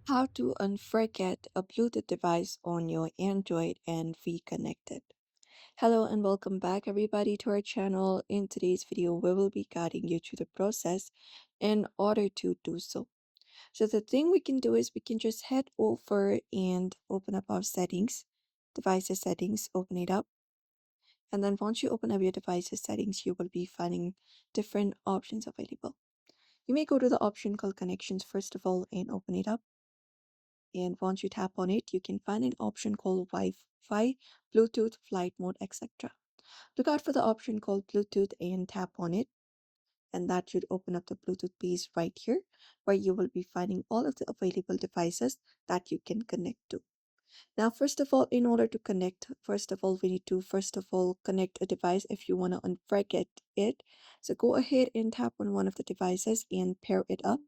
How to unforget a Bluetooth device on your Android and reconnect it. Hello and welcome back everybody to our channel. In today's video, we will be guiding you through the process in order to do so. So the thing we can do is we can just head over and open up our settings, devices settings, open it up. And then once you open up your devices settings, you will be finding different options available. You may go to the option called connections first of all and open it up. And once you tap on it, you can find an option called Wi-Fi, Bluetooth, flight mode, etc. Look out for the option called Bluetooth and tap on it. And that should open up the Bluetooth page right here, where you will be finding all of the available devices that you can connect to. Now, first of all, in order to connect, we need to connect a device if you want to unforget it. So go ahead and tap on one of the devices and pair it up.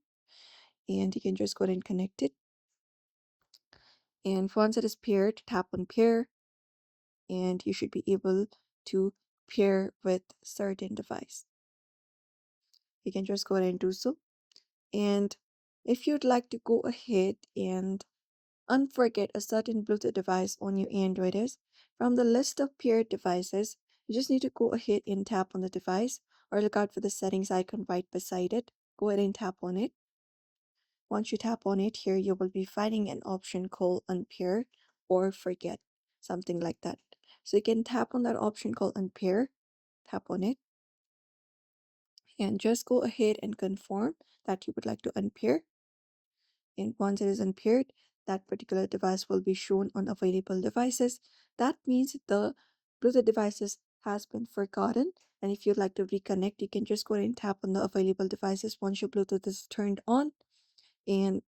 And you can just go ahead and connect it. And once it is paired, tap on pair, and you should be able to pair with certain device. You can just go ahead and do so. And if you'd like to go ahead and unforget a certain Bluetooth device on your Android is, from the list of paired devices, you just need to go ahead and tap on the device or look out for the settings icon right beside it. Go ahead and tap on it. Once you tap on it here, you will be finding an option called unpair or forget, something like that. So you can tap on that option called unpair, tap on it, and just go ahead and confirm that you would like to unpair. And once it is unpaired, that particular device will be shown on available devices. That means the Bluetooth devices has been forgotten. And if you'd like to reconnect, you can just go ahead and tap on the available devices once your Bluetooth is turned on. And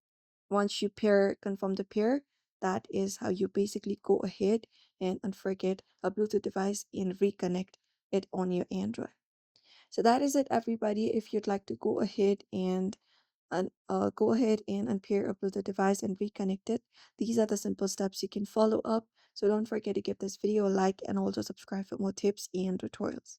once you confirm the pair, that is how you basically go ahead and unforget a Bluetooth device and reconnect it on your Android. So that is it, everybody. If you'd like to go ahead and unpair a Bluetooth device and reconnect it, these are the simple steps you can follow up. So don't forget to give this video a like and also subscribe for more tips and tutorials.